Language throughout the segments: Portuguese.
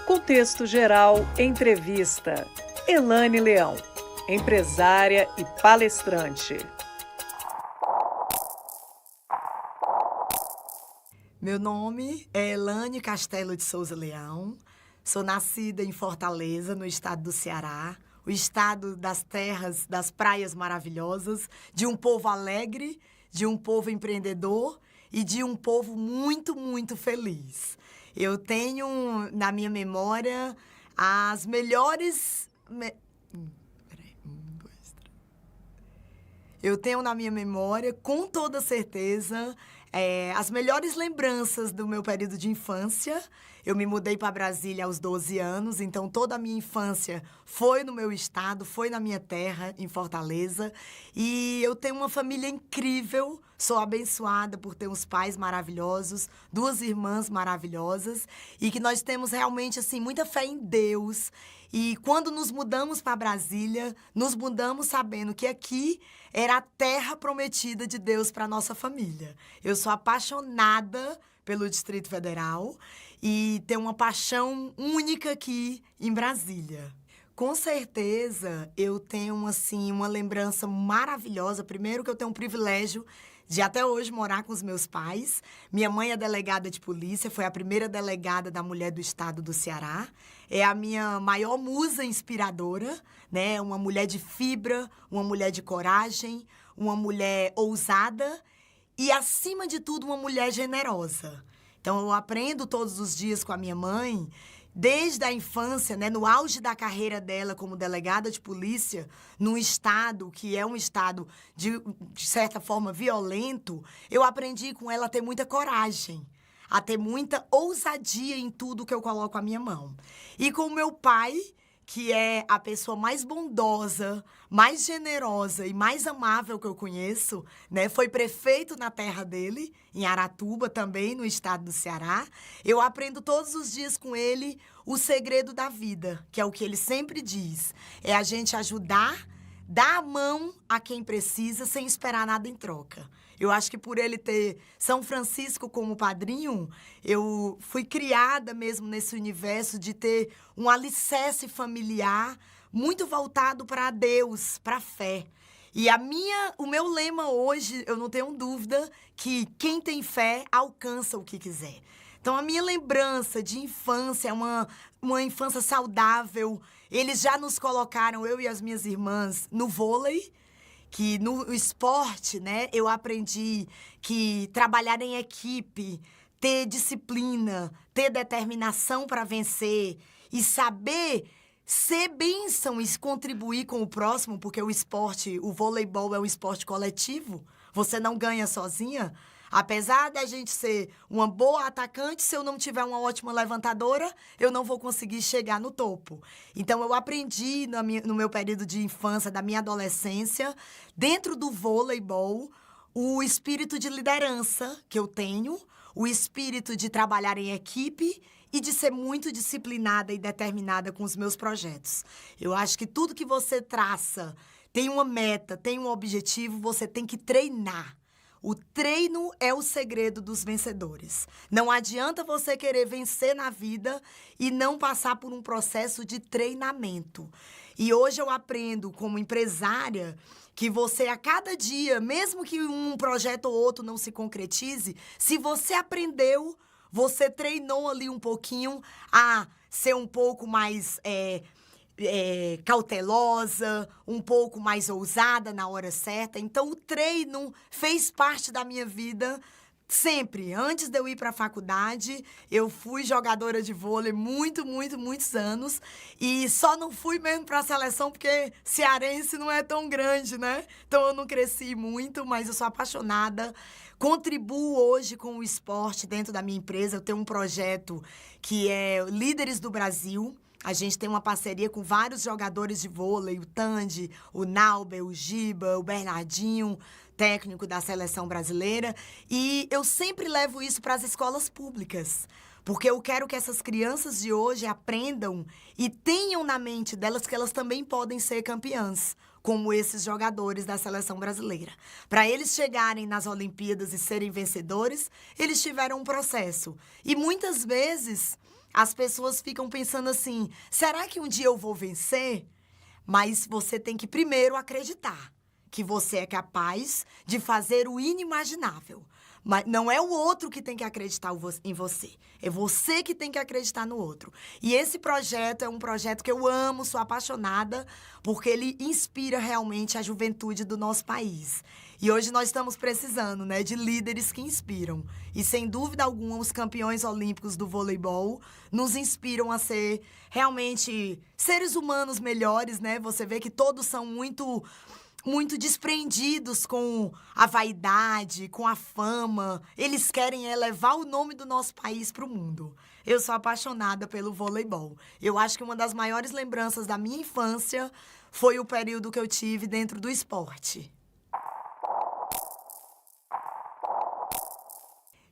Contexto Geral Entrevista. Elane Leão, empresária e palestrante. Meu nome é Elane Castelo de Souza Leão. Sou nascida em Fortaleza, no estado do Ceará, o estado das terras, das praias maravilhosas, de um povo alegre, de um povo empreendedor e de um povo muito, muito feliz. Eu tenho na minha memória as melhores... Eu tenho na minha memória, com toda certeza, as melhores lembranças do meu período de infância. Eu me mudei para Brasília aos 12 anos, então toda a minha infância foi no meu estado, foi na minha terra, em Fortaleza. E eu tenho uma família incrível, sou abençoada por ter uns pais maravilhosos, duas irmãs maravilhosas, e que nós temos realmente assim muita fé em Deus. E quando nos mudamos para Brasília, nos mudamos sabendo que aqui era a terra prometida de Deus para nossa família. Eu sou apaixonada pelo Distrito Federal e tenho uma paixão única aqui em Brasília. Com certeza, eu tenho assim uma lembrança maravilhosa. Primeiro que eu tenho um privilégio de até hoje morar com os meus pais. Minha mãe é delegada de polícia, foi a primeira delegada da mulher do estado do Ceará. É a minha maior musa inspiradora, né? Uma mulher de fibra, uma mulher de coragem, uma mulher ousada e, acima de tudo, uma mulher generosa. Então, eu aprendo todos os dias com a minha mãe, desde a infância, né, no auge da carreira dela como delegada de polícia, num estado que é um estado de certa forma violento, eu aprendi com ela a ter muita coragem, a ter muita ousadia em tudo que eu coloco a minha mão. E com o meu pai, que é a pessoa mais bondosa, mais generosa e mais amável que eu conheço, né? Foi prefeito na terra dele, em Aratuba, também no estado do Ceará. Eu aprendo todos os dias com ele o segredo da vida, que é o que ele sempre diz. É a gente ajudar, dar a mão a quem precisa sem esperar nada em troca. Eu acho que por ele ter São Francisco como padrinho, eu fui criada mesmo nesse universo de ter um alicerce familiar muito voltado para Deus, para a fé. E o meu lema hoje, eu não tenho dúvida, que quem tem fé alcança o que quiser. Então, a minha lembrança de infância é uma infância saudável. Eles já nos colocaram, eu e as minhas irmãs, no vôlei, que no esporte, né, eu aprendi que trabalhar em equipe, ter disciplina, ter determinação para vencer e saber ser bênção e contribuir com o próximo, porque o esporte, o voleibol é um esporte coletivo, você não ganha sozinha. Apesar da gente ser uma boa atacante, se eu não tiver uma ótima levantadora, eu não vou conseguir chegar no topo. Então, eu aprendi no meu período de infância, da minha adolescência, dentro do voleibol, o espírito de liderança que eu tenho, o espírito de trabalhar em equipe e de ser muito disciplinada e determinada com os meus projetos. Eu acho que tudo que você traça tem uma meta, tem um objetivo, você tem que treinar. O treino é o segredo dos vencedores. Não adianta você querer vencer na vida e não passar por um processo de treinamento. E hoje eu aprendo, como empresária, que você a cada dia, mesmo que um projeto ou outro não se concretize, se você aprendeu, você treinou ali um pouquinho a ser um pouco mais cautelosa, um pouco mais ousada na hora certa. Então, o treino fez parte da minha vida sempre. Antes de eu ir para a faculdade, eu fui jogadora de vôlei muitos anos. E só não fui mesmo para a seleção porque cearense não é tão grande, né? Então, eu não cresci muito, mas eu sou apaixonada. Contribuo hoje com o esporte dentro da minha empresa. Eu tenho um projeto que é Líderes do Brasil. A gente tem uma parceria com vários jogadores de vôlei, o Tandy, o Nauber, o Giba, o Bernardinho, técnico da seleção brasileira. E eu sempre levo isso para as escolas públicas, porque eu quero que essas crianças de hoje aprendam e tenham na mente delas que elas também podem ser campeãs, como esses jogadores da seleção brasileira. Para eles chegarem nas Olimpíadas e serem vencedores, eles tiveram um processo. E muitas vezes as pessoas ficam pensando assim, será que um dia eu vou vencer? Mas você tem que primeiro acreditar que você é capaz de fazer o inimaginável. Mas não é o outro que tem que acreditar em você. É você que tem que acreditar no outro. E esse projeto é um projeto que eu amo, sou apaixonada, porque ele inspira realmente a juventude do nosso país. E hoje nós estamos precisando, né, de líderes que inspiram. E, sem dúvida alguma, os campeões olímpicos do voleibol nos inspiram a ser realmente seres humanos melhores, né? Você vê que todos são muito desprendidos com a vaidade, com a fama. Eles querem elevar o nome do nosso país para o mundo. Eu sou apaixonada pelo voleibol. Eu acho que uma das maiores lembranças da minha infância foi o período que eu tive dentro do esporte.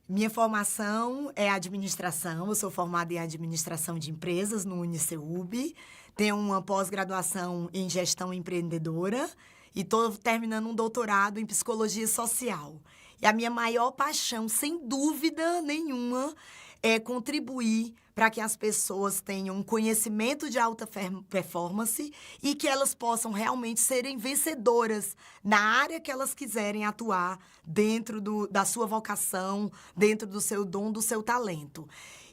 Minha formação é administração, eu sou formada em administração de empresas no UniCeub, tenho uma pós-graduação em gestão empreendedora e estou terminando um doutorado em psicologia social. E a minha maior paixão, sem dúvida nenhuma, é contribuir para que as pessoas tenham um conhecimento de alta performance e que elas possam realmente serem vencedoras na área que elas quiserem atuar dentro da sua vocação, dentro do seu dom, do seu talento.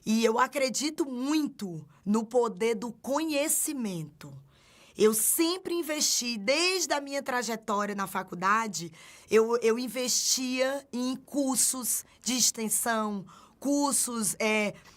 E eu acredito muito no poder do conhecimento. Eu sempre investi, desde a minha trajetória na faculdade, eu investia em cursos de extensão, cursos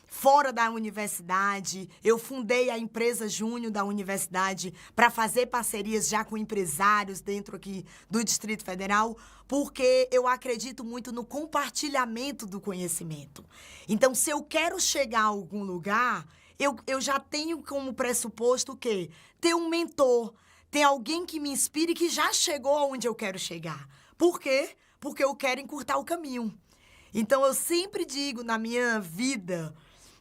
fora da universidade. Eu fundei a empresa Júnior da universidade para fazer parcerias já com empresários dentro aqui do Distrito Federal, porque eu acredito muito no compartilhamento do conhecimento. Então, se eu quero chegar a algum lugar, eu já tenho como pressuposto o quê? Ter um mentor, ter alguém que me inspire que já chegou aonde eu quero chegar. Por quê? Porque eu quero encurtar o caminho. Então, eu sempre digo na minha vida,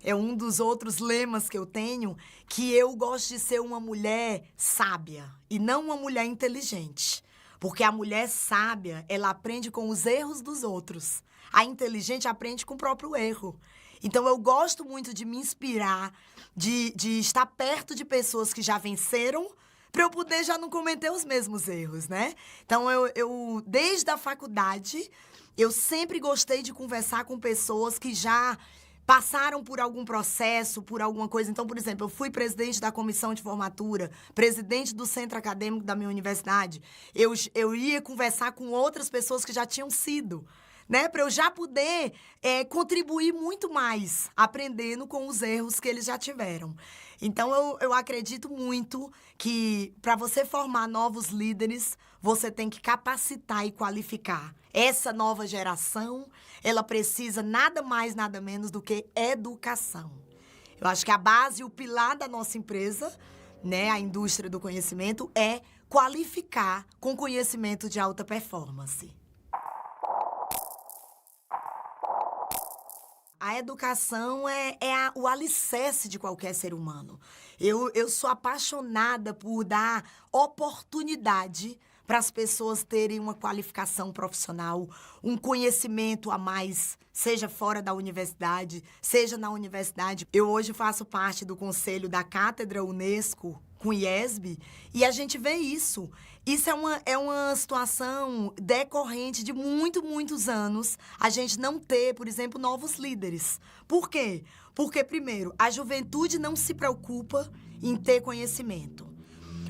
é um dos outros lemas que eu tenho, que eu gosto de ser uma mulher sábia e não uma mulher inteligente. Porque a mulher sábia, ela aprende com os erros dos outros. A inteligente aprende com o próprio erro. Então, eu gosto muito de me inspirar, de estar perto de pessoas que já venceram, para eu poder já não cometer os mesmos erros, né? Então, eu desde a faculdade, eu sempre gostei de conversar com pessoas que já passaram por algum processo, por alguma coisa. Então, por exemplo, eu fui presidente da comissão de formatura, presidente do centro acadêmico da minha universidade. Eu ia conversar com outras pessoas que já tinham sido, né? Para eu já poder contribuir muito mais, aprendendo com os erros que eles já tiveram. Então, eu acredito muito que para você formar novos líderes, você tem que capacitar e qualificar. Essa nova geração, ela precisa nada mais, nada menos do que educação. Eu acho que a base e o pilar da nossa empresa, né, a indústria do conhecimento, é qualificar com conhecimento de alta performance. A educação é o alicerce de qualquer ser humano. Eu sou apaixonada por dar oportunidade para as pessoas terem uma qualificação profissional, um conhecimento a mais, seja fora da universidade, seja na universidade. Eu hoje faço parte do conselho da Cátedra Unesco com o IESB, e a gente vê isso. Isso é uma situação decorrente de muitos anos a gente não ter, por exemplo, novos líderes. Por quê? Porque, primeiro, a juventude não se preocupa em ter conhecimento.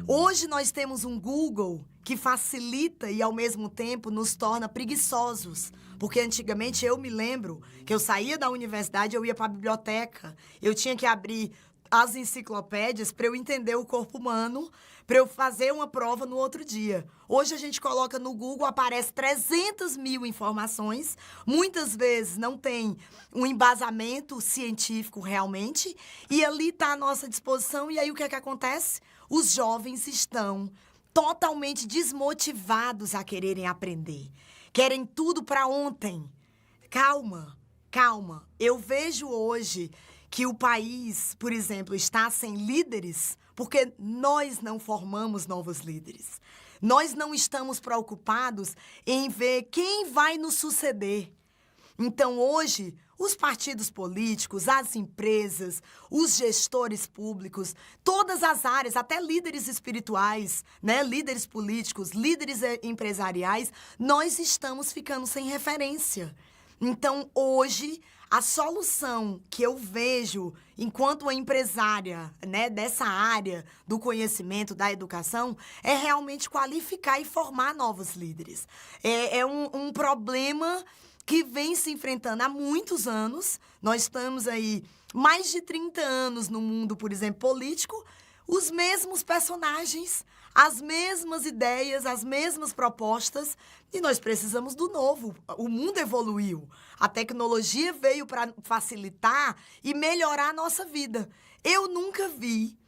Hoje nós temos um Google que facilita e, ao mesmo tempo, nos torna preguiçosos. Porque antigamente eu me lembro que eu saía da universidade, eu ia para a biblioteca, eu tinha que abrir as enciclopédias para eu entender o corpo humano, para eu fazer uma prova no outro dia. Hoje a gente coloca no Google, aparece 300 mil informações, muitas vezes não tem um embasamento científico realmente, e ali está à nossa disposição. E aí o que é que acontece? Os jovens estão totalmente desmotivados a quererem aprender. Querem tudo para ontem. Calma. Eu vejo hoje que o país, por exemplo, está sem líderes porque nós não formamos novos líderes. Nós não estamos preocupados em ver quem vai nos suceder. Então, hoje, os partidos políticos, as empresas, os gestores públicos, todas as áreas, até líderes espirituais, né? Líderes políticos, líderes empresariais, nós estamos ficando sem referência. Então, hoje, a solução que eu vejo enquanto uma empresária, né, dessa área do conhecimento, da educação, é realmente qualificar e formar novos líderes. É um problema que vem se enfrentando há muitos anos. Nós estamos aí mais de 30 anos no mundo, por exemplo, político, os mesmos personagens, as mesmas ideias, as mesmas propostas, e nós precisamos do novo. O mundo evoluiu, a tecnologia veio para facilitar e melhorar a nossa vida. Eu nunca vi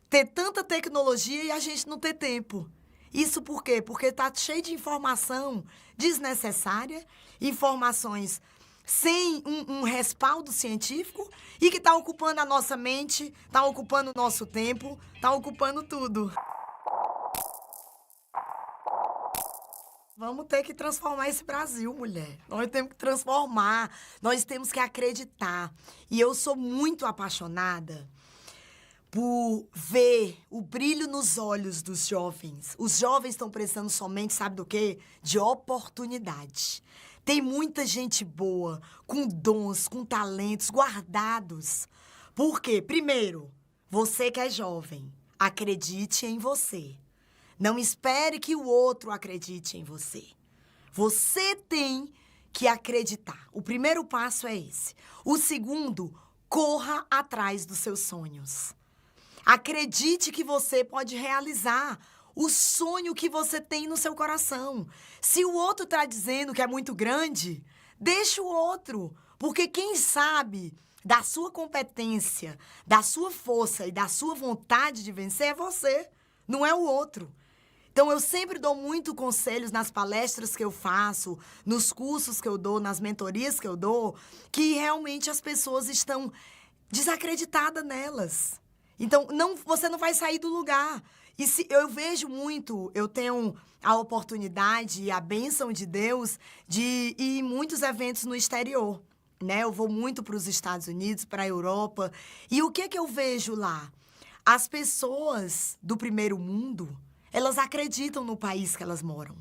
ter tanta tecnologia e a gente não ter tempo. Isso por quê? Porque está cheio de informação desnecessária, informações sem um respaldo científico e que está ocupando a nossa mente, está ocupando o nosso tempo, está ocupando tudo. Vamos ter que transformar esse Brasil, mulher. Nós temos que transformar, nós temos que acreditar. E eu sou muito apaixonada por ver o brilho nos olhos dos jovens. Os jovens estão precisando somente, sabe do quê? De oportunidade. Tem muita gente boa, com dons, com talentos guardados. Por quê? Primeiro, você que é jovem, acredite em você. Não espere que o outro acredite em você. Você tem que acreditar. O primeiro passo é esse. O segundo, corra atrás dos seus sonhos. Acredite que você pode realizar o sonho que você tem no seu coração. Se o outro está dizendo que é muito grande, deixa o outro. Porque quem sabe da sua competência, da sua força e da sua vontade de vencer é você, não é o outro. Então, eu sempre dou muito conselhos nas palestras que eu faço, nos cursos que eu dou, nas mentorias que eu dou, que realmente as pessoas estão desacreditadas nelas. Então, você não vai sair do lugar. E se eu vejo muito, eu tenho a oportunidade e a bênção de Deus de ir em muitos eventos no exterior, né? Eu vou muito para os Estados Unidos, para a Europa. E o que eu vejo lá? As pessoas do primeiro mundo, elas acreditam no país que elas moram.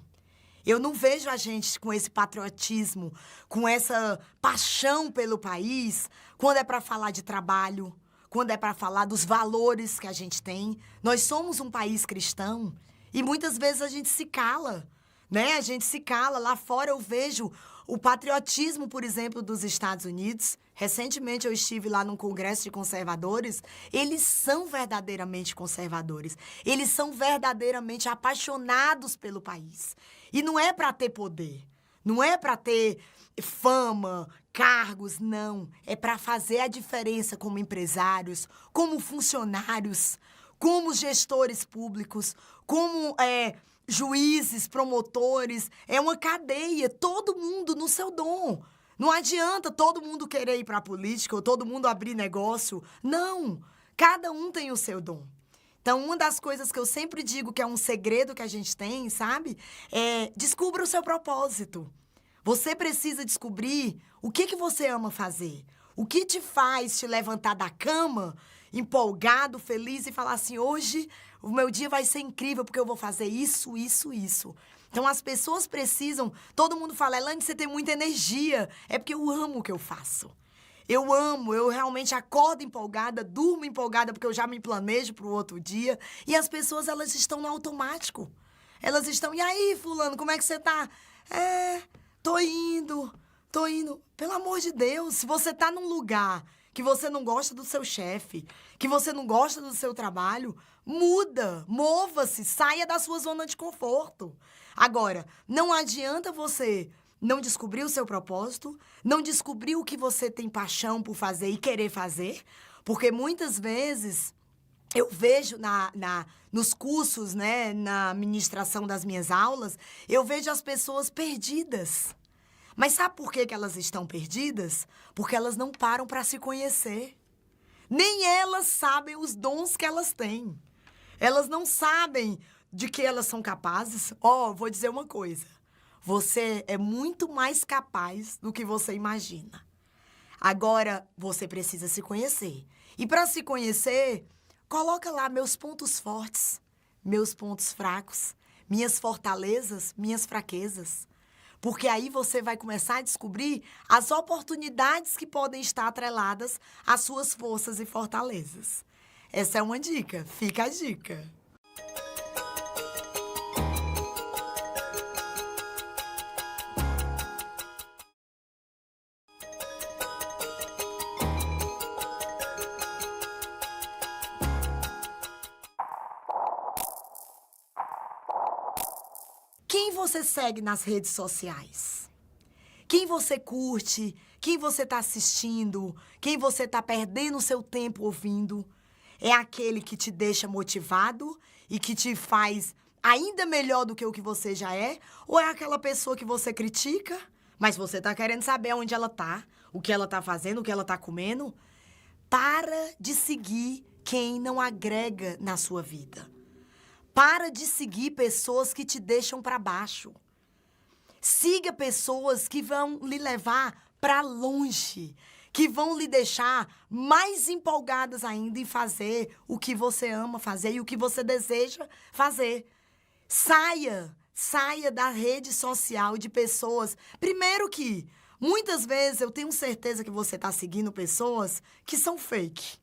Eu não vejo a gente com esse patriotismo, com essa paixão pelo país, quando é para falar de trabalho, quando é para falar dos valores que a gente tem. Nós somos um país cristão e muitas vezes a gente se cala, né? A gente se cala. Lá fora eu vejo o patriotismo, por exemplo, dos Estados Unidos. Recentemente eu estive lá num congresso de conservadores. Eles são verdadeiramente conservadores. Eles são verdadeiramente apaixonados pelo país. E não é para ter poder, não é para ter fama, cargos, não. É para fazer a diferença como empresários, como funcionários, como gestores públicos, como juízes, promotores. É uma cadeia, todo mundo no seu dom. Não adianta todo mundo querer ir para a política ou todo mundo abrir negócio. Não, cada um tem o seu dom. Então, uma das coisas que eu sempre digo que é um segredo que a gente tem, sabe? Descubra o seu propósito. Você precisa descobrir o que você ama fazer. O que te faz te levantar da cama, empolgado, feliz e falar assim, hoje o meu dia vai ser incrível porque eu vou fazer isso, isso, isso. Então, as pessoas precisam... Todo mundo fala, Elaine, você tem muita energia. É porque eu amo o que eu faço. Eu amo, eu realmente acordo empolgada, durmo empolgada porque eu já me planejo para o outro dia. E as pessoas, elas estão no automático. Elas estão, e aí, fulano, como é que você tá? Tô indo. Pelo amor de Deus, se você tá num lugar que você não gosta do seu chefe, que você não gosta do seu trabalho, muda, mova-se, saia da sua zona de conforto. Agora, não adianta você não descobrir o seu propósito, não descobrir o que você tem paixão por fazer e querer fazer, porque muitas vezes eu vejo nos cursos, né, na ministração das minhas aulas, eu vejo as pessoas perdidas. Mas sabe por que elas estão perdidas? Porque elas não param para se conhecer. Nem elas sabem os dons que elas têm. Elas não sabem de que elas são capazes. Vou dizer uma coisa. Você é muito mais capaz do que você imagina. Agora, você precisa se conhecer. E para se conhecer, coloca lá meus pontos fortes, meus pontos fracos, minhas fortalezas, minhas fraquezas. Porque aí você vai começar a descobrir as oportunidades que podem estar atreladas às suas forças e fortalezas. Essa é uma dica, fica a dica. Quem você segue nas redes sociais? Quem você curte? Quem você está assistindo? Quem você está perdendo o seu tempo ouvindo? É aquele que te deixa motivado e que te faz ainda melhor do que o que você já é? Ou é aquela pessoa que você critica, mas você está querendo saber onde ela está, o que ela está fazendo, o que ela está comendo? Para de seguir quem não agrega na sua vida. Para de seguir pessoas que te deixam para baixo. Siga pessoas que vão lhe levar para longe, que vão lhe deixar mais empolgadas ainda em fazer o que você ama fazer e o que você deseja fazer. Saia da rede social de pessoas. Primeiro que, muitas vezes, eu tenho certeza que você está seguindo pessoas que são fake.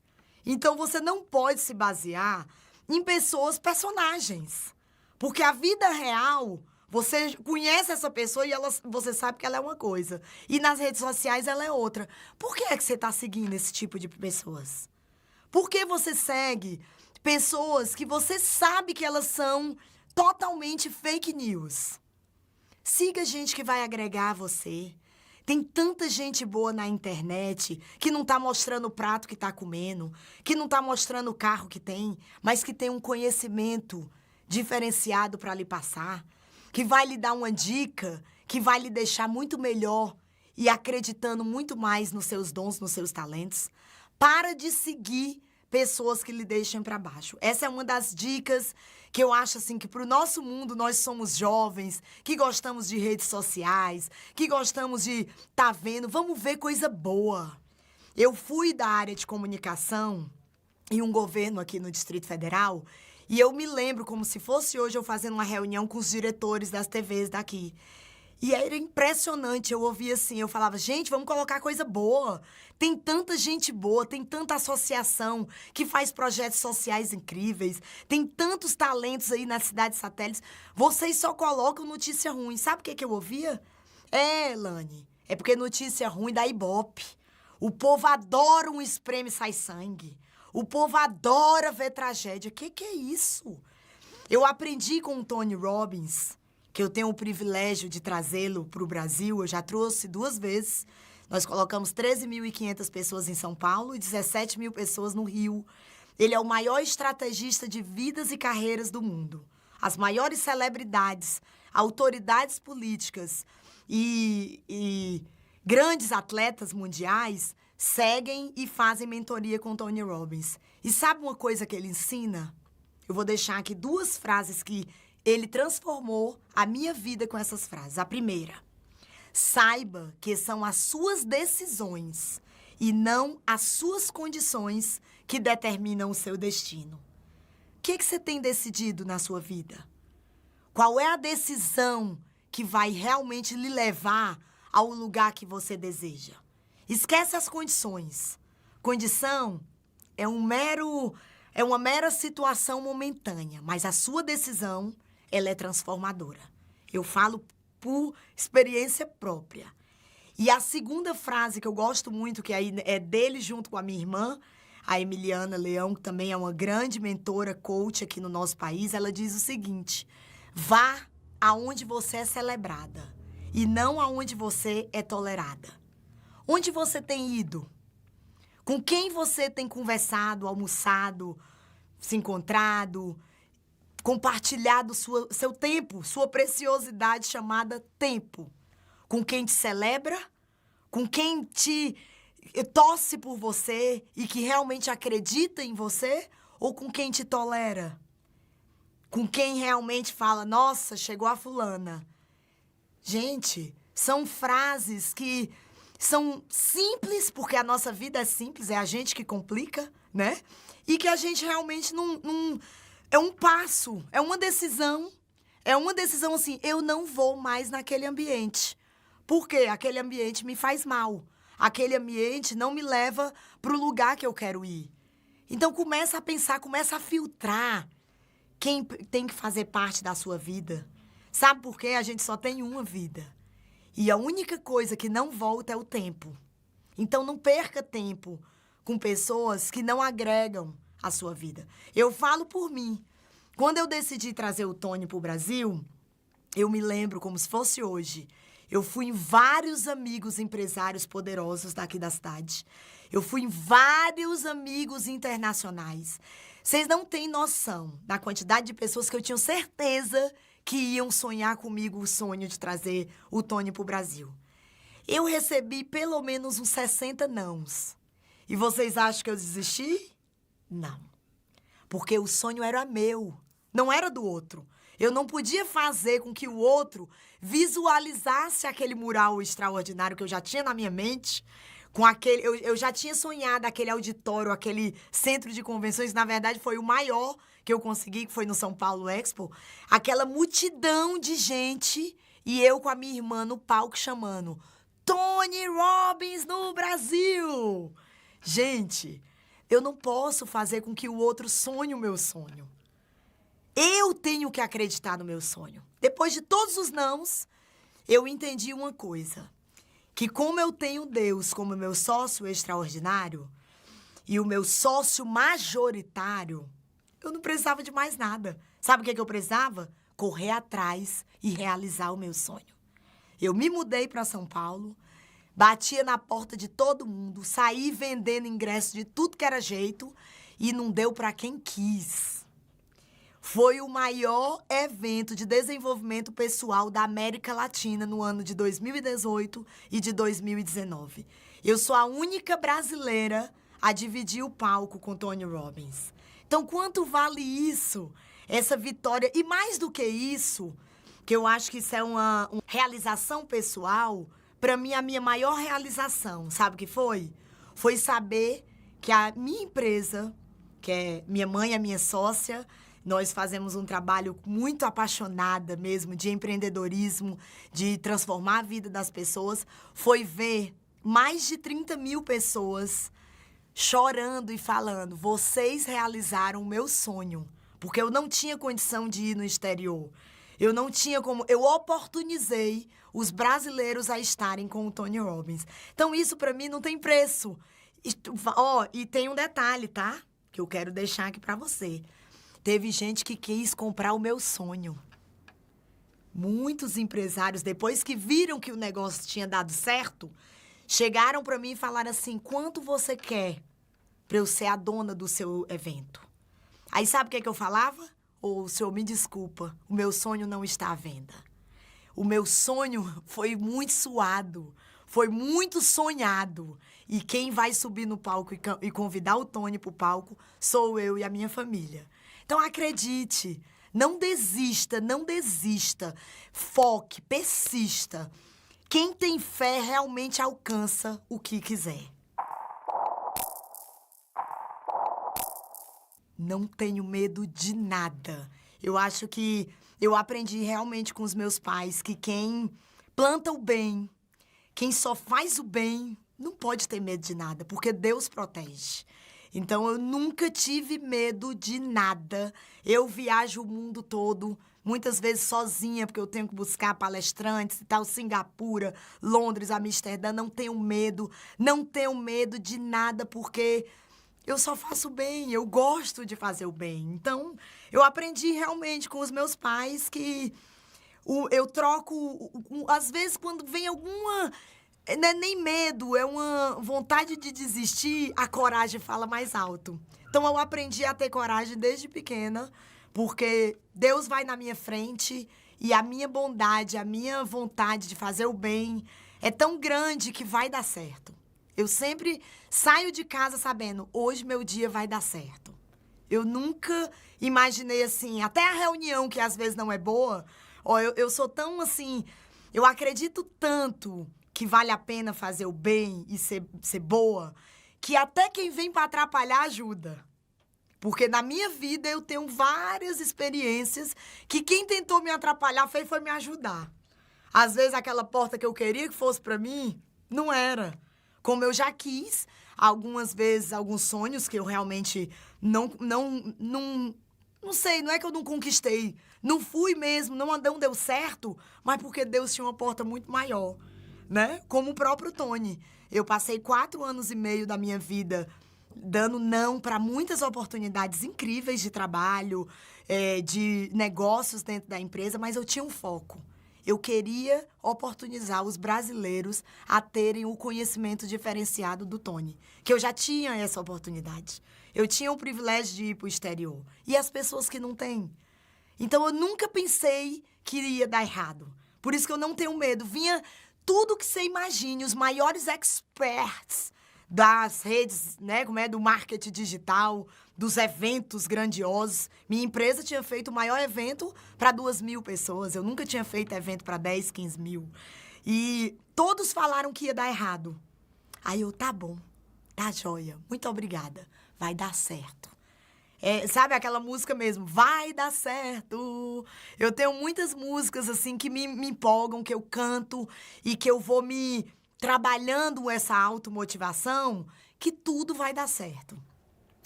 Então, você não pode se basear em personagens. Porque a vida real, você conhece essa pessoa e você sabe que ela é uma coisa. E nas redes sociais ela é outra. Por que é que você está seguindo esse tipo de pessoas? Por que você segue pessoas que você sabe que elas são totalmente fake news? Siga gente que vai agregar a você. Tem tanta gente boa na internet que não tá mostrando o prato que tá comendo, que não tá mostrando o carro que tem, mas que tem um conhecimento diferenciado para lhe passar, que vai lhe dar uma dica, que vai lhe deixar muito melhor e acreditando muito mais nos seus dons, nos seus talentos. Para de seguir pessoas que lhe deixem para baixo. Essa é uma das dicas que eu acho assim que para o nosso mundo, nós somos jovens, que gostamos de redes sociais, que gostamos de tá vendo, vamos ver coisa boa. Eu fui da área de comunicação em um governo aqui no Distrito Federal e eu me lembro como se fosse hoje eu fazendo uma reunião com os diretores das TVs daqui. E era impressionante, eu ouvia assim, eu falava, gente, vamos colocar coisa boa. Tem tanta gente boa, tem tanta associação que faz projetos sociais incríveis, tem tantos talentos aí nas cidades satélites. Vocês só colocam notícia ruim. Sabe o que eu ouvia? Elane, é porque notícia ruim dá ibope. O povo adora um espreme e sai sangue. O povo adora ver tragédia. Que é isso? Eu aprendi com o Tony Robbins, que eu tenho o privilégio de trazê-lo para o Brasil, eu já trouxe 2 vezes. Nós colocamos 13.500 pessoas em São Paulo e 17 mil pessoas no Rio. Ele é o maior estrategista de vidas e carreiras do mundo. As maiores celebridades, autoridades políticas e grandes atletas mundiais seguem e fazem mentoria com Tony Robbins. E sabe uma coisa que ele ensina? Eu vou deixar aqui 2 frases que ele transformou a minha vida com essas frases. A primeira, saiba que são as suas decisões e não as suas condições que determinam o seu destino. O que você tem decidido na sua vida? Qual é a decisão que vai realmente lhe levar ao lugar que você deseja? Esquece as condições. Condição é uma mera situação momentânea, mas a sua decisão ela é transformadora. Eu falo por experiência própria. E a segunda frase que eu gosto muito, que aí é dele junto com a minha irmã, a Emiliana Leão, que também é uma grande mentora, coach aqui no nosso país, ela diz o seguinte: vá aonde você é celebrada e não aonde você é tolerada. Onde você tem ido? Com quem você tem conversado, almoçado, se encontrado, compartilhado seu tempo, sua preciosidade chamada tempo. Com quem te celebra, com quem te torce por você e que realmente acredita em você, ou com quem te tolera? Com quem realmente fala, nossa, chegou a fulana. Gente, são frases que são simples, porque a nossa vida é simples, é a gente que complica, né? E que a gente realmente não é um passo, é uma decisão assim, eu não vou mais naquele ambiente. Porque aquele ambiente me faz mal. Aquele ambiente não me leva para o lugar que eu quero ir. Então começa a pensar, começa a filtrar quem tem que fazer parte da sua vida. Sabe por quê? A gente só tem uma vida. E a única coisa que não volta é o tempo. Então não perca tempo com pessoas que não agregam a sua vida. Eu falo por mim. Quando eu decidi trazer o Tony para o Brasil, eu me lembro como se fosse hoje. Eu fui em vários amigos empresários poderosos daqui da cidade. Eu fui em vários amigos internacionais. Vocês não têm noção da quantidade de pessoas que eu tinha certeza que iam sonhar comigo o sonho de trazer o Tony para o Brasil. Eu recebi pelo menos uns 60 nãos. E vocês acham que eu desisti? Não. Porque o sonho era meu, não era do outro. Eu não podia fazer com que o outro visualizasse aquele mural extraordinário que eu já tinha na minha mente, com aquele, eu já tinha sonhado aquele auditório, aquele centro de convenções, na verdade foi o maior que eu consegui, que foi no São Paulo Expo, aquela multidão de gente e eu com a minha irmã no palco chamando Tony Robbins no Brasil. Gente, eu não posso fazer com que o outro sonhe o meu sonho. Eu tenho que acreditar no meu sonho. Depois de todos os nãos, eu entendi uma coisa. Que como eu tenho Deus como meu sócio extraordinário e o meu sócio majoritário, eu não precisava de mais nada. Sabe o que eu precisava? Correr atrás e realizar o meu sonho. Eu me mudei para São Paulo, batia na porta de todo mundo, saí vendendo ingressos de tudo que era jeito e não deu para quem quis. Foi o maior evento de desenvolvimento pessoal da América Latina no ano de 2018 e de 2019. Eu sou a única brasileira a dividir o palco com Tony Robbins. Então, quanto vale isso? Essa vitória? E mais do que isso, que eu acho que isso é uma realização pessoal, para mim, a minha maior realização, sabe o que foi? Foi saber que a minha empresa, que é minha mãe, a minha sócia, nós fazemos um trabalho muito apaixonada mesmo de empreendedorismo, de transformar a vida das pessoas. Foi ver mais de 30 mil pessoas chorando e falando, vocês realizaram o meu sonho. Porque eu não tinha condição de ir no exterior. Eu não tinha como... Eu oportunizei os brasileiros a estarem com o Tony Robbins. Então isso para mim não tem preço. E tem um detalhe, tá? Que eu quero deixar aqui para você. Teve gente que quis comprar o meu sonho. Muitos empresários, depois que viram que o negócio tinha dado certo, chegaram para mim e falaram assim, quanto você quer para eu ser a dona do seu evento? Aí sabe o que eu falava? O senhor me desculpa, o meu sonho não está à venda. O meu sonho foi muito suado, foi muito sonhado. E quem vai subir no palco e convidar o Tony para o palco sou eu e a minha família. Então, acredite, não desista, não desista. Foque, persista. Quem tem fé realmente alcança o que quiser. Não tenho medo de nada. Eu acho que eu aprendi realmente com os meus pais que quem planta o bem, quem só faz o bem, não pode ter medo de nada, porque Deus protege. Então, eu nunca tive medo de nada. Eu viajo o mundo todo, muitas vezes sozinha, porque eu tenho que buscar palestrantes e tal, Singapura, Londres, Amsterdã, não tenho medo de nada, porque eu só faço bem, eu gosto de fazer o bem. Então, eu aprendi realmente com os meus pais que eu troco, às vezes, quando vem alguma... Não é nem medo, é uma vontade de desistir, a coragem fala mais alto. Então, eu aprendi a ter coragem desde pequena, porque Deus vai na minha frente e a minha bondade, a minha vontade de fazer o bem é tão grande que vai dar certo. Eu sempre saio de casa sabendo, hoje meu dia vai dar certo. Eu nunca imaginei assim, até a reunião, que às vezes não é boa, eu sou tão assim, eu acredito tanto que vale a pena fazer o bem e ser boa, que até quem vem para atrapalhar ajuda. Porque na minha vida eu tenho várias experiências que quem tentou me atrapalhar foi me ajudar. Às vezes aquela porta que eu queria que fosse para mim, não era. Como eu já quis, algumas vezes, alguns sonhos que eu realmente não sei, não é que eu não conquistei. Não fui mesmo, não deu certo, mas porque Deus tinha uma porta muito maior, né? Como o próprio Tony. Eu passei 4 anos e meio da minha vida dando não para muitas oportunidades incríveis de trabalho, de negócios dentro da empresa, mas eu tinha um foco. Eu queria oportunizar os brasileiros a terem o conhecimento diferenciado do Tony, que eu já tinha essa oportunidade. Eu tinha o privilégio de ir para o exterior. E as pessoas que não têm. Então, eu nunca pensei que iria dar errado. Por isso que eu não tenho medo. Vinha tudo que você imagine, os maiores experts das redes, né, do marketing digital, dos eventos grandiosos. Minha empresa tinha feito o maior evento para 2.000 pessoas. Eu nunca tinha feito evento para 10, 15 mil. E todos falaram que ia dar errado. Aí eu, tá bom, tá joia, muito obrigada, vai dar certo. Sabe aquela música mesmo, vai dar certo. Eu tenho muitas músicas assim que me empolgam, que eu canto e que eu vou me trabalhando essa automotivação, que tudo vai dar certo.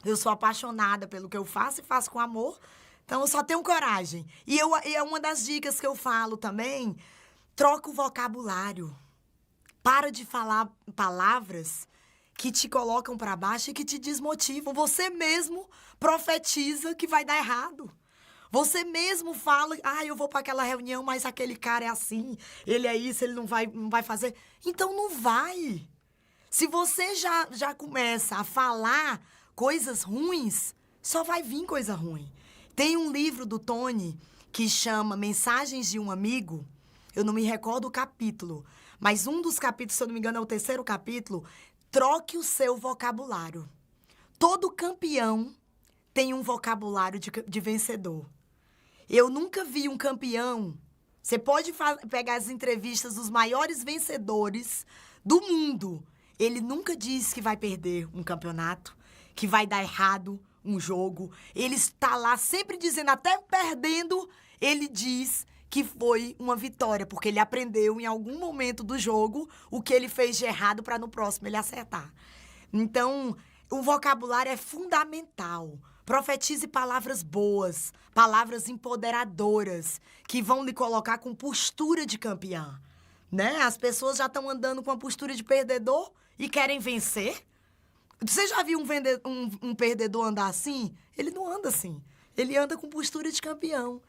Eu sou apaixonada pelo que eu faço e faço com amor, então eu só tenho coragem. E é uma das dicas que eu falo também, troca o vocabulário. Para de falar palavras que te colocam para baixo e que te desmotivam. Você mesmo profetiza que vai dar errado. Você mesmo fala, eu vou para aquela reunião, mas aquele cara é assim, ele é isso, ele não vai fazer. Então não vai. Se você já começa a falar coisas ruins, só vai vir coisa ruim. Tem um livro do Tony que chama Mensagens de um Amigo, eu não me recordo o capítulo, mas um dos capítulos, se eu não me engano, é o 3º capítulo, troque o seu vocabulário. Todo campeão tem um vocabulário de vencedor. Eu nunca vi um campeão. Você pode pegar as entrevistas dos maiores vencedores do mundo. Ele nunca diz que vai perder um campeonato, que vai dar errado um jogo. Ele está lá sempre dizendo, até perdendo, ele diz que foi uma vitória, porque ele aprendeu em algum momento do jogo o que ele fez de errado para no próximo ele acertar. Então, o vocabulário é fundamental. Profetize palavras boas, palavras empoderadoras, que vão lhe colocar com postura de campeã, né? As pessoas já estão andando com a postura de perdedor e querem vencer. Você já viu um perdedor andar assim? Ele não anda assim. Ele anda com postura de campeão.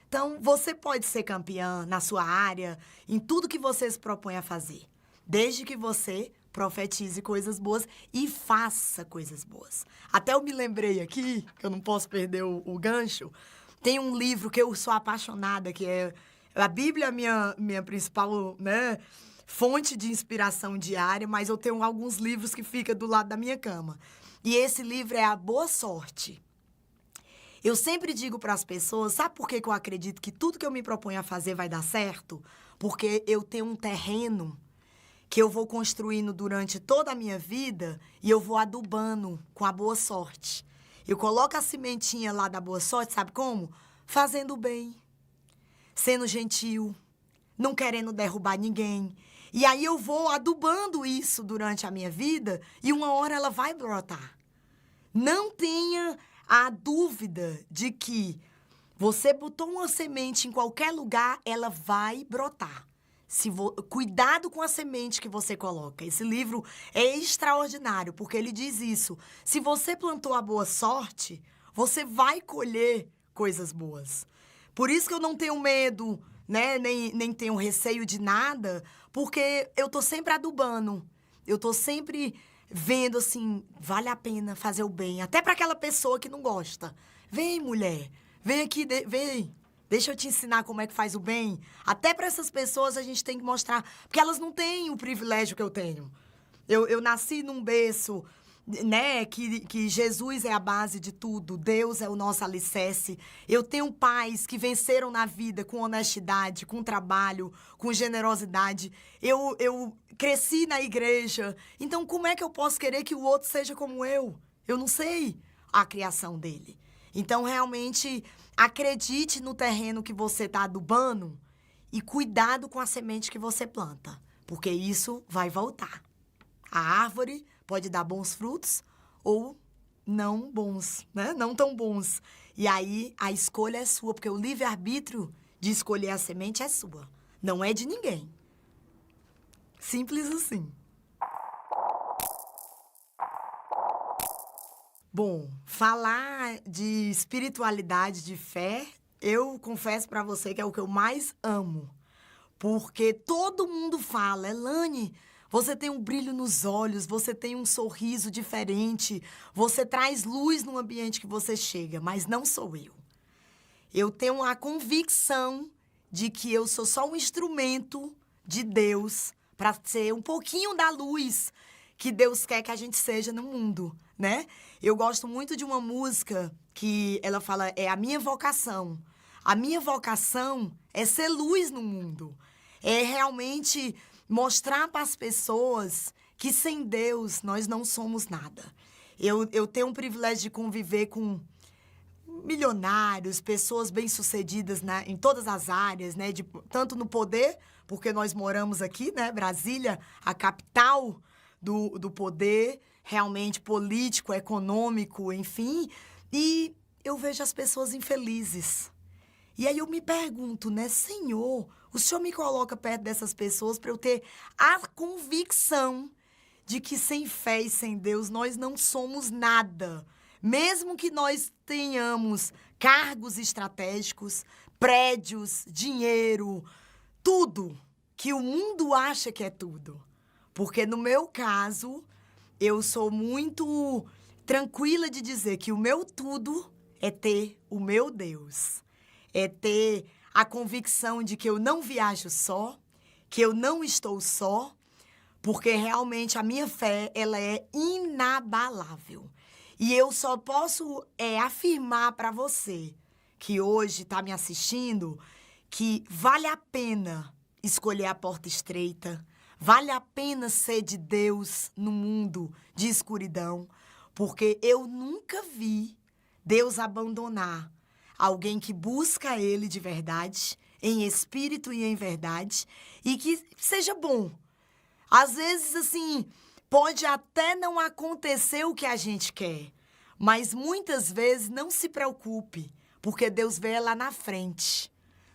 Então, você pode ser campeã na sua área, em tudo que você se propõe a fazer, desde que você profetize coisas boas e faça coisas boas. Até eu me lembrei aqui, que eu não posso perder o gancho, tem um livro que eu sou apaixonada, que é a Bíblia, minha principal, né, fonte de inspiração diária, mas eu tenho alguns livros que ficam do lado da minha cama. E esse livro é A Boa Sorte. Eu sempre digo para as pessoas, sabe por que eu acredito que tudo que eu me proponho a fazer vai dar certo? Porque eu tenho um terreno que eu vou construindo durante toda a minha vida e eu vou adubando com a boa sorte. Eu coloco a sementinha lá da boa sorte, sabe como? Fazendo bem, sendo gentil, não querendo derrubar ninguém. E aí eu vou adubando isso durante a minha vida e uma hora ela vai brotar. Não tenha a dúvida de que você botou uma semente em qualquer lugar, ela vai brotar. Cuidado com a semente que você coloca. Esse livro é extraordinário, porque ele diz isso. Se você plantou a boa sorte, você vai colher coisas boas. Por isso que eu não tenho medo, né, nem tenho receio de nada, porque eu tô sempre adubando. Eu tô sempre vendo assim, vale a pena fazer o bem. Até para aquela pessoa que não gosta. Vem, mulher, vem aqui, vem. Deixa eu te ensinar como é que faz o bem. Até para essas pessoas a gente tem que mostrar, porque elas não têm o privilégio que eu tenho. Eu nasci num berço né, que Jesus é a base de tudo, Deus é o nosso alicerce. Eu tenho pais que venceram na vida com honestidade, com trabalho, com generosidade. Eu cresci na igreja, então como é que eu posso querer que o outro seja como eu? Eu não sei a criação dele. Então, realmente, acredite no terreno que você está adubando e cuidado com a semente que você planta, porque isso vai voltar. A árvore pode dar bons frutos ou não bons, né? Não tão bons. E aí, a escolha é sua, porque o livre-arbítrio de escolher a semente é sua, não é de ninguém. Simples assim. Bom, falar de espiritualidade, de fé, eu confesso pra você que é o que eu mais amo. Porque todo mundo fala, Elane, você tem um brilho nos olhos, você tem um sorriso diferente, você traz luz no ambiente que você chega, mas não sou eu. Eu tenho a convicção de que eu sou só um instrumento de Deus para ser um pouquinho da luz que Deus quer que a gente seja no mundo, né? Eu gosto muito de uma música que ela fala, é a minha vocação. A minha vocação é ser luz no mundo. É realmente mostrar para as pessoas que sem Deus nós não somos nada. Eu tenho o privilégio de conviver com milionários, pessoas bem-sucedidas em todas as áreas, né? Tanto no poder, porque nós moramos aqui, né? Brasília, a capital do poder, realmente político, econômico, enfim. E eu vejo as pessoas infelizes. E aí eu me pergunto, né? Senhor, o Senhor me coloca perto dessas pessoas para eu ter a convicção de que sem fé e sem Deus nós não somos nada. Mesmo que nós tenhamos cargos estratégicos, prédios, dinheiro, tudo que o mundo acha que é tudo. Porque no meu caso, eu sou muito tranquila de dizer que o meu tudo é ter o meu Deus. É ter a convicção de que eu não viajo só, que eu não estou só, porque realmente a minha fé, ela é inabalável. E eu só posso afirmar para você que hoje está me assistindo que vale a pena escolher a porta estreita, vale a pena ser de Deus no mundo de escuridão, porque eu nunca vi Deus abandonar alguém que busca Ele de verdade, em espírito e em verdade, e que seja bom. Às vezes, assim, pode até não acontecer o que a gente quer, mas muitas vezes não se preocupe, porque Deus vê lá na frente.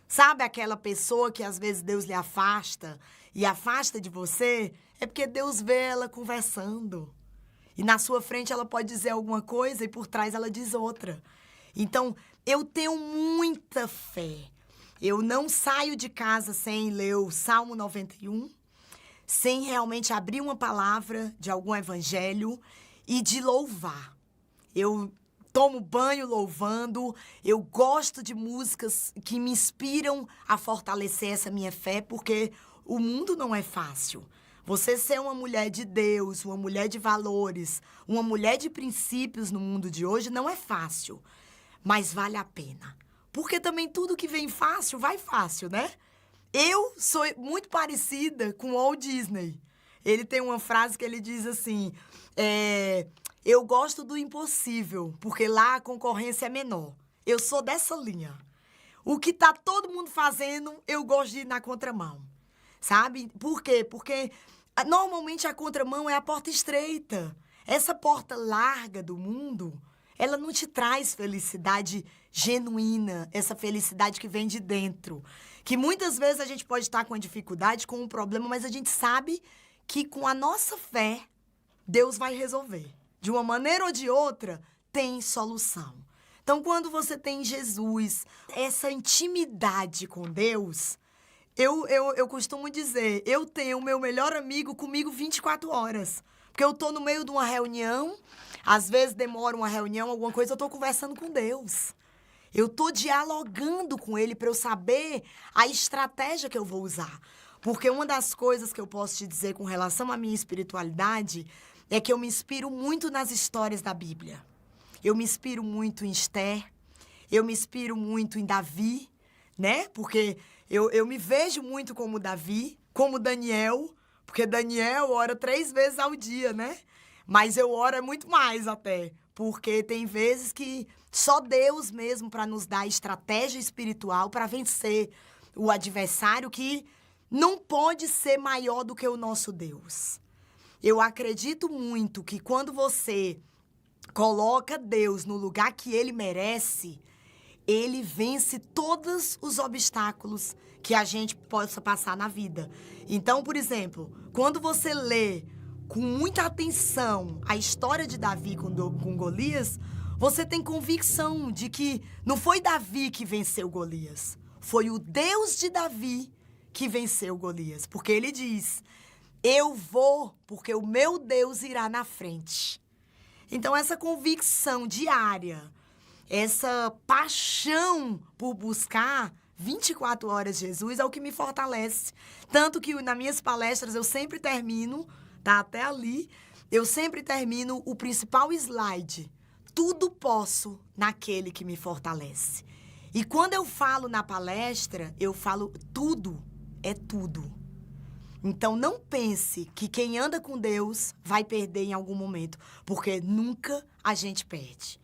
Sabe aquela pessoa que às vezes Deus lhe afasta e afasta de você? É porque Deus vê ela conversando. E na sua frente ela pode dizer alguma coisa e por trás ela diz outra. Então, eu tenho muita fé. Eu não saio de casa sem ler o Salmo 91, sem realmente abrir uma palavra de algum evangelho e de louvar. Eu tomo banho louvando, eu gosto de músicas que me inspiram a fortalecer essa minha fé, porque o mundo não é fácil. Você ser uma mulher de Deus, uma mulher de valores, uma mulher de princípios no mundo de hoje não é fácil, mas vale a pena. Porque também tudo que vem fácil, vai fácil, né? Eu sou muito parecida com o Walt Disney. Ele tem uma frase que ele diz assim, eu gosto do impossível, porque lá a concorrência é menor. Eu sou dessa linha. O que tá todo mundo fazendo, eu gosto de ir na contramão. Sabe? Por quê? Porque normalmente a contramão é a porta estreita. Essa porta larga do mundo, ela não te traz felicidade genuína, essa felicidade que vem de dentro. Que muitas vezes a gente pode estar com uma dificuldade, com um problema, mas a gente sabe que com a nossa fé, Deus vai resolver. De uma maneira ou de outra, tem solução. Então, quando você tem Jesus, essa intimidade com Deus, eu costumo dizer, eu tenho o meu melhor amigo comigo 24 horas. Porque eu tô no meio de uma reunião, às vezes demora uma reunião, alguma coisa, eu tô conversando com Deus. Eu tô dialogando com Ele para eu saber a estratégia que eu vou usar. Porque uma das coisas que eu posso te dizer com relação à minha espiritualidade é que eu me inspiro muito nas histórias da Bíblia. Eu me inspiro muito em Esther, eu me inspiro muito em Davi, né? Porque eu me vejo muito como Davi, como Daniel, porque Daniel ora 3 vezes ao dia, né? Mas eu oro muito mais até, porque tem vezes que só Deus mesmo para nos dar estratégia espiritual para vencer o adversário que não pode ser maior do que o nosso Deus. Eu acredito muito que quando você coloca Deus no lugar que Ele merece, Ele vence todos os obstáculos que a gente possa passar na vida. Então, por exemplo, quando você lê com muita atenção a história de Davi com Golias, você tem convicção de que não foi Davi que venceu Golias, foi o Deus de Davi que venceu Golias. Porque ele diz, eu vou porque o meu Deus irá na frente. Então, essa convicção diária, essa paixão por buscar 24 horas Jesus é o que me fortalece. Tanto que nas minhas palestras eu sempre termino, tá até ali, eu sempre termino o principal slide. Tudo posso naquele que me fortalece. E quando eu falo na palestra, eu falo tudo é tudo. Então, não pense que quem anda com Deus vai perder em algum momento, porque nunca a gente perde.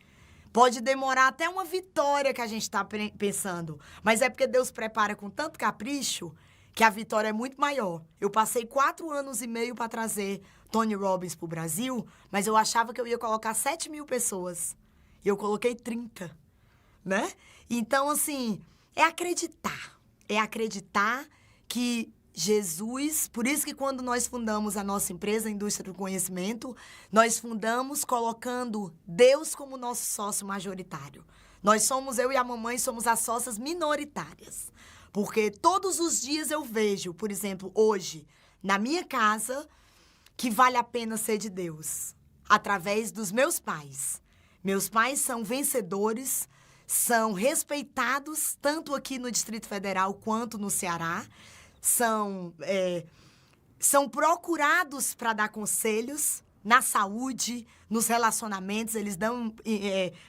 Pode demorar até uma vitória que a gente está pensando, mas é porque Deus prepara com tanto capricho que a vitória é muito maior. Eu passei 4 anos e meio para trazer Tony Robbins para o Brasil, mas eu achava que eu ia colocar 7.000 pessoas. E eu coloquei 30, né? Então, assim, é acreditar que Jesus, por isso que quando nós fundamos a nossa empresa, a Indústria do Conhecimento, nós fundamos colocando Deus como nosso sócio majoritário. Eu e a mamãe somos as sócias minoritárias. Porque todos os dias eu vejo, por exemplo, hoje, na minha casa, que vale a pena ser de Deus, através dos meus pais. Meus pais são vencedores, são respeitados, tanto aqui no Distrito Federal quanto no Ceará. São procurados para dar conselhos na saúde, nos relacionamentos. Eles dão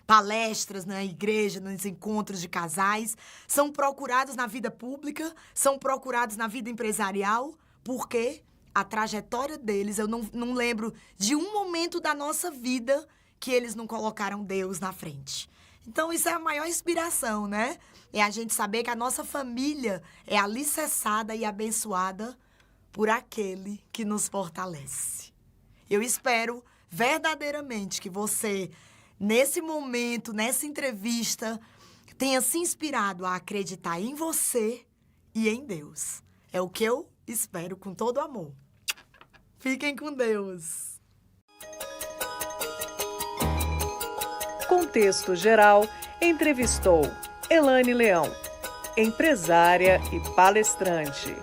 palestras na igreja, nos encontros de casais. São procurados na vida pública, são procurados na vida empresarial, porque a trajetória deles, eu não lembro de um momento da nossa vida que eles não colocaram Deus na frente. Então, isso é a maior inspiração, né? É a gente saber que a nossa família é alicerçada e abençoada por aquele que nos fortalece. Eu espero verdadeiramente que você, nesse momento, nessa entrevista, tenha se inspirado a acreditar em você e em Deus. É o que eu espero com todo amor. Fiquem com Deus. Contexto Geral entrevistou Elane Leão, empresária e palestrante.